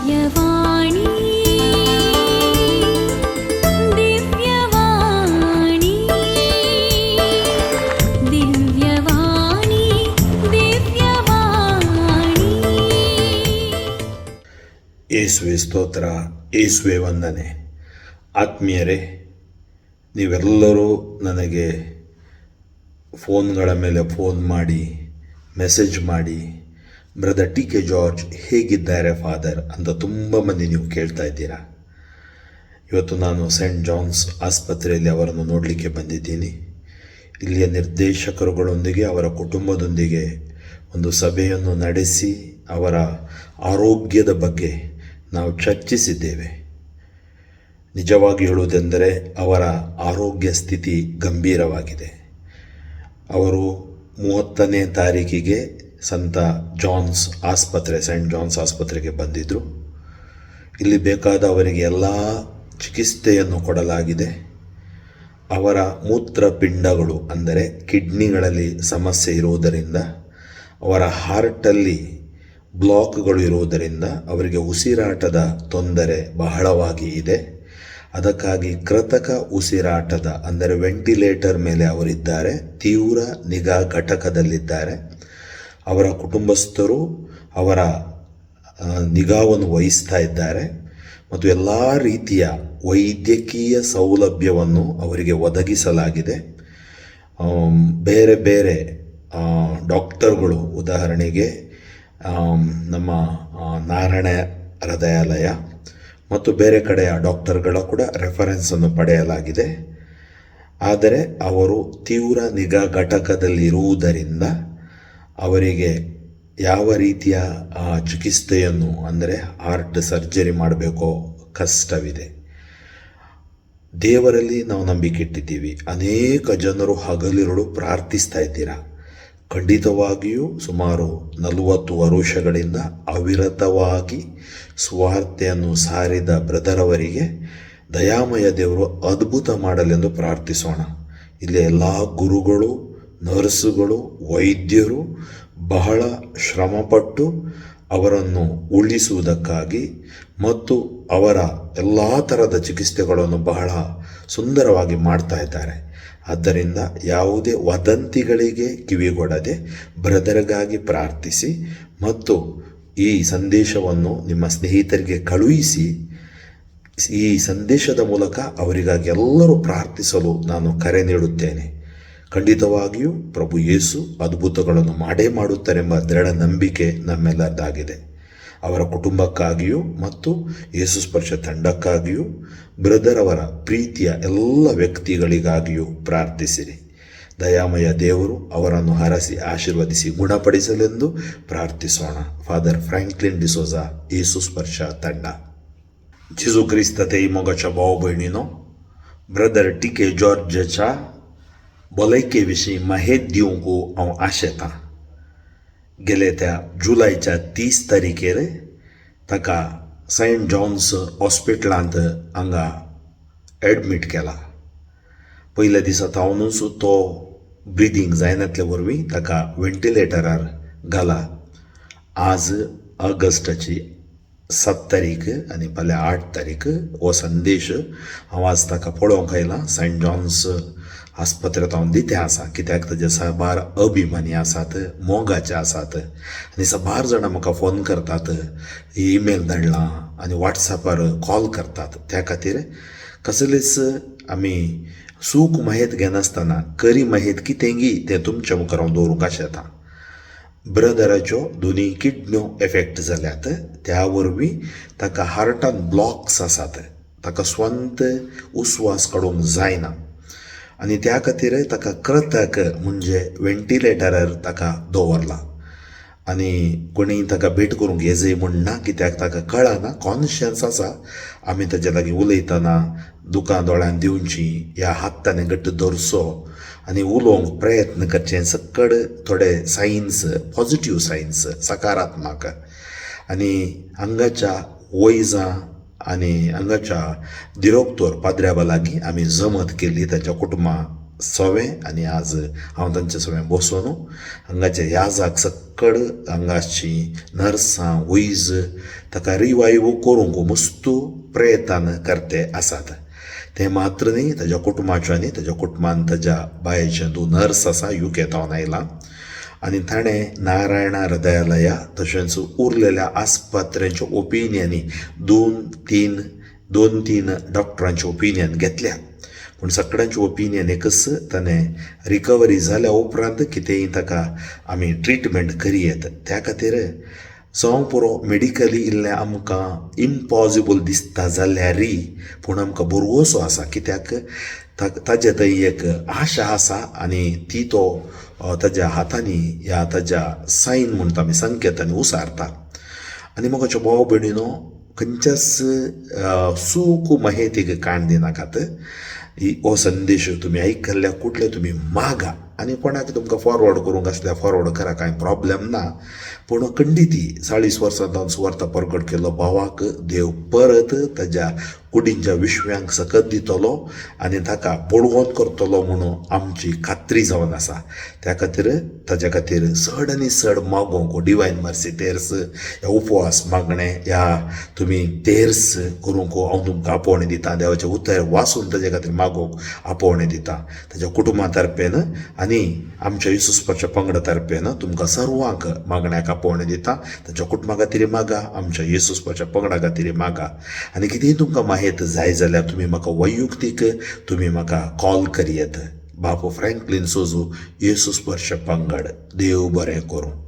ದಿವ್ಯವಾಣಿ ದಿವ್ಯವಾಣಿ ದಿವ್ಯವಾಣಿ ದಿವ್ಯವಾಣಿ. ಯೇಸುವೆ ಸ್ತೋತ್ರ, ಯೇಸುವೆ ವಂದನೆ. ಆತ್ಮೀಯರೇ, ನೀವೆಲ್ಲರೂ ನನಗೆ ಫೋನ್ಗಳ ಮೇಲೆ ಫೋನ್ ಮಾಡಿ ಮೆಸೇಜ್ ಮಾಡಿ ಬ್ರದರ್ ಟಿ ಕೆ ಜಾರ್ಜ್ ಹೇಗಿದ್ದಾರೆ ಫಾದರ್ ಅಂತ ತುಂಬ ಮಂದಿ ನೀವು ಕೇಳ್ತಾ ಇದ್ದೀರಾ. ಇವತ್ತು ನಾನು ಸೆಂಟ್ ಜಾನ್ಸ್ ಆಸ್ಪತ್ರೆಯಲ್ಲಿ ಅವರನ್ನು ನೋಡಲಿಕ್ಕೆ ಬಂದಿದ್ದೀನಿ. ಇಲ್ಲಿಯ ನಿರ್ದೇಶಕರುಗಳೊಂದಿಗೆ ಅವರ ಕುಟುಂಬದೊಂದಿಗೆ ಒಂದು ಸಭೆಯನ್ನು ನಡೆಸಿ ಅವರ ಆರೋಗ್ಯದ ಬಗ್ಗೆ ನಾವು ಚರ್ಚಿಸಿದ್ದೇವೆ. ನಿಜವಾಗಿ ಹೇಳುವುದೆಂದರೆ ಅವರ ಆರೋಗ್ಯ ಸ್ಥಿತಿ ಗಂಭೀರವಾಗಿದೆ. ಅವರು 30ನೇ ತಾರೀಕಿಗೆ ಸಂತ ಜಾನ್ಸ್ ಆಸ್ಪತ್ರೆ, ಸೆಂಟ್ ಜಾನ್ಸ್ ಆಸ್ಪತ್ರೆಗೆ ಬಂದಿದ್ದರು. ಇಲ್ಲಿ ಬೇಕಾದ ಅವರಿಗೆ ಎಲ್ಲ ಚಿಕಿತ್ಸೆಯನ್ನು ಕೊಡಲಾಗಿದೆ. ಅವರ ಮೂತ್ರಪಿಂಡಗಳು ಅಂದರೆ ಕಿಡ್ನಿಗಳಲ್ಲಿ ಸಮಸ್ಯೆ ಇರುವುದರಿಂದ, ಅವರ ಹಾರ್ಟಲ್ಲಿ ಬ್ಲಾಕ್ಗಳು ಇರುವುದರಿಂದ ಅವರಿಗೆ ಉಸಿರಾಟದ ತೊಂದರೆ ಬಹಳವಾಗಿ ಇದೆ. ಅದಕ್ಕಾಗಿ ಕೃತಕ ಉಸಿರಾಟದ ಅಂದರೆ ವೆಂಟಿಲೇಟರ್ ಮೇಲೆ ಅವರಿದ್ದಾರೆ. ತೀವ್ರ ನಿಗಾ ಘಟಕದಲ್ಲಿದ್ದಾರೆ. ಅವರ ಕುಟುಂಬಸ್ಥರು ಅವರ ನಿಗಾವನ್ನು ವಹಿಸ್ತಾ ಇದ್ದಾರೆ ಮತ್ತು ಎಲ್ಲ ರೀತಿಯ ವೈದ್ಯಕೀಯ ಸೌಲಭ್ಯವನ್ನು ಅವರಿಗೆ ಒದಗಿಸಲಾಗಿದೆ. ಬೇರೆ ಬೇರೆ ಡಾಕ್ಟರ್ಗಳು, ಉದಾಹರಣೆಗೆ ನಮ್ಮ ನಾರಾಯಣ ಹೃದಯಾಲಯ ಮತ್ತು ಬೇರೆ ಕಡೆಯ ಡಾಕ್ಟರ್ಗಳ ಕೂಡ ರೆಫರೆನ್ಸನ್ನು ಪಡೆಯಲಾಗಿದೆ. ಆದರೆ ಅವರು ತೀವ್ರ ನಿಗಾ ಘಟಕದಲ್ಲಿರುವುದರಿಂದ ಅವರಿಗೆ ಯಾವ ರೀತಿಯ ಚಿಕಿತ್ಸೆಯನ್ನು ಅಂದರೆ ಹಾರ್ಟ್ ಸರ್ಜರಿ ಮಾಡಬೇಕೋ ಕಷ್ಟವಿದೆ. ದೇವರಲ್ಲಿ ನಾವು ನಂಬಿಕೆ ಇಟ್ಟಿದ್ದೀವಿ. ಅನೇಕ ಜನರು ಹಗಲಿರುಳು ಪ್ರಾರ್ಥಿಸ್ತಾ ಇದ್ದೀರಾ. ಖಂಡಿತವಾಗಿಯೂ ಸುಮಾರು 40 ವರುಷಗಳಿಂದ ಅವಿರತವಾಗಿ ಸ್ವಾರ್ಥೆಯನ್ನು ಸಾರಿದ ಬ್ರದರ್ ಅವರಿಗೆ ದಯಾಮಯ ದೇವರು ಅದ್ಭುತ ಮಾಡಲೆಂದು ಪ್ರಾರ್ಥಿಸೋಣ. ಇಲ್ಲಿ ಎಲ್ಲ ಗುರುಗಳು, ನರ್ಸುಗಳು, ವೈದ್ಯರು ಬಹಳ ಶ್ರಮಪಟ್ಟು ಅವರನ್ನು ಉಳಿಸುವುದಕ್ಕಾಗಿ ಮತ್ತು ಅವರ ಎಲ್ಲ ಥರದ ಚಿಕಿತ್ಸೆಗಳನ್ನು ಬಹಳ ಸುಂದರವಾಗಿ ಮಾಡ್ತಾ ಇದ್ದಾರೆ. ಆದ್ದರಿಂದ ಯಾವುದೇ ವದಂತಿಗಳಿಗೆ ಕಿವಿಗೊಡದೆ ಬ್ರದರ್ಗಾಗಿ ಪ್ರಾರ್ಥಿಸಿ ಮತ್ತು ಈ ಸಂದೇಶವನ್ನು ನಿಮ್ಮ ಸ್ನೇಹಿತರಿಗೆ ಕಳುಹಿಸಿ. ಈ ಸಂದೇಶದ ಮೂಲಕ ಅವರಿಗಾಗಿ ಎಲ್ಲರೂ ಪ್ರಾರ್ಥಿಸಲು ನಾನು ಕರೆ ನೀಡುತ್ತೇನೆ. ಖಂಡಿತವಾಗಿಯೂ ಪ್ರಭು ಯೇಸು ಅದ್ಭುತಗಳನ್ನು ಮಾಡೇ ಮಾಡುತ್ತಾರೆಂಬ ದೃಢ ನಂಬಿಕೆ ನಮ್ಮೆಲ್ಲರದಾಗಿದೆ. ಅವರ ಕುಟುಂಬಕ್ಕಾಗಿಯೂ ಮತ್ತು ಯೇಸು ಸ್ಪರ್ಶ ತಂಡಕ್ಕಾಗಿಯೂ ಬ್ರದರ್ ಅವರ ಪ್ರೀತಿಯ ಎಲ್ಲ ವ್ಯಕ್ತಿಗಳಿಗಾಗಿಯೂ ಪ್ರಾರ್ಥಿಸಿರಿ. ದಯಾಮಯ ದೇವರು ಅವರನ್ನು ಹರಸಿ ಆಶೀರ್ವದಿಸಿ ಗುಣಪಡಿಸಲೆಂದು ಪ್ರಾರ್ಥಿಸೋಣ. ಫಾದರ್ ಫ್ರಾಂಕ್ಲಿನ್ ಡಿಸೋಜಾ, ಯೇಸು ಸ್ಪರ್ಶ ತಂಡ. Gesù Cristo te mogacha भाऊ बहिणीनो, ब्रदर टी के जॉर्जच्या भलायकेविषयी माहिती दिवंक हांव आशेतां. गेले त्या जुलैच्या 30 तारखेर ताका सेंट जॉन्स हॉस्पिटलांत हांगा एडमीट केला. पयल्या दिसा तावनूच तो ब्रिदींग जायनासले वरवीं ताका वेंटिलेटरार घाला. आज ऑगस्टाची 7 तारीख आनी फाल्यां 8 तारीख हो संदेश हांव आज ताका पळोवंक आयलां. सेंट जॉन्स आस्पत्रेंत हांव दिते आसा, कित्याक ताजे साबार अभिमानी आसात, मोगाचे आसात आनी साबार जाणां म्हाका फोन करतात, ईमेल धाडलां आनी वॉट्सॅपार कॉल करतात. त्या खातीर कसलीच आमी सूख माहीत घेनासतना खरी माहीत कितेंगी तें तुमच्या मुखार हांव दवरूंक आशेतां. ब्रदराच्यो दोनी किडन्यो एफेक्ट जाल्यात. त्या वरवीं ताका हार्टान ब्लॉक्स आसात. ताका स्वंत उस्वास काडूंक जायना आनी त्या खातीर ताका कृतक म्हणजे वेंटिलेटरार ताका दवरला. आनी कोणी ताका भेट करूंक येजय म्हणना, कित्याक ताका कळना, कॉन्शियन्स आसा आमी ताजे लागीं उलयतना दुकां दोळ्यान दिवची, ह्या हात ताणें घट्ट धरचो आनी उलोवंक प्रयत्न करचे. सकड थोडे सायन्स, पॉझिटिव्ह सायन्स, सकारात्मक आनी हांगाच्या वैजां आनी हांगाच्या दिरोक्तोर पाद्र्याबा लागीं आमी जमत केली, ताच्या कुटुंबा सोवें आनी आज हांव तांचे सोवें बसून हांगाचे याजाक सक्कड हांगाची नर्सां वैज ताका रिवायव करूंक मस्तू प्रयत्न करते आसात. ते मात्र न्ही, ताज्या कुटुंबाच्यांनी ताज्या कुटुंबान ताज्या बायेचें तूं नर्स आसा युकेतावन आयला आनी ताणें नारायणा हृदयालया तशेंच उरलेल्या आस्पत्र्यांच्या ओपिनियनी दोन तीन डॉक्टरांचे ओपिनियन घेतल्या. पूण सगळ्यांचे ओपिनियन एकच, ताणें रिकवरी जाल्या उपरांत कितेंय ताका आमी ट्रिटमेंट करियेत. त्या खातीर जावं पुरो मेडिकली इल्लें आमकां इम्पॉसिबल दिसता जाल्यारय पूण आमकां भरवोसो आसा, कित्याक ताजे थंय एक आशा आसा आनी ती तो ताज्या हातांनी ह्या ताज्या सायन म्हणटा आमी संकेतांनी उसारता. आनी म्हाका भाव भयणीनो, खंयच्याच सूख माहेतीक काण दिनाकात. हो संदेश तुमी आयकल्ल्या कुठले तुमी मागा आनी कोणाक तुमकां फॉरवर्ड करूंक आसल्या फॉरवर्ड करा, कांय प्रॉब्लेम ना. पूण खंडिती 40 वर्सां जावन सुवार्थ प्रकट केलो भावाक देव परत ताज्या कुडींच्या विश्व्यांक सकत दितलो आनी ताका बोडवोन करतलो म्हणून आमची खात्री जावन आसा. त्या खातीर ताज्या खातीर चड आनी चड मागोंक डिवायन मर्सी तेर्स ह्या उपवास मागणे ह्या तुमी तेर्स करूंक हांव तुमकां आपोवणें दिता. देवाचें उतर वाचून ताजे खातीर मागोवंक आपोवणें दिता. ताज्या कुटुंबा तर्फेन आनी आमच्या येसूस्पाच्या पंगडा तर्फेन तुमकां सर्वांक मागण्याक आपोवणें दिता. ताज्या कुटुंबा खातीर मागा, आमच्या येसूस्पाच्या पंगडा खातीर मागा. आनी कितेंय तुमकां माहीत जाय जाल्यार तुमी म्हाका वैयक्तीक तुमी म्हाका कॉल करियेत. बापू फ्रँकलिन सोजू येसूस्पर्श पंगड. देव बरें करूं.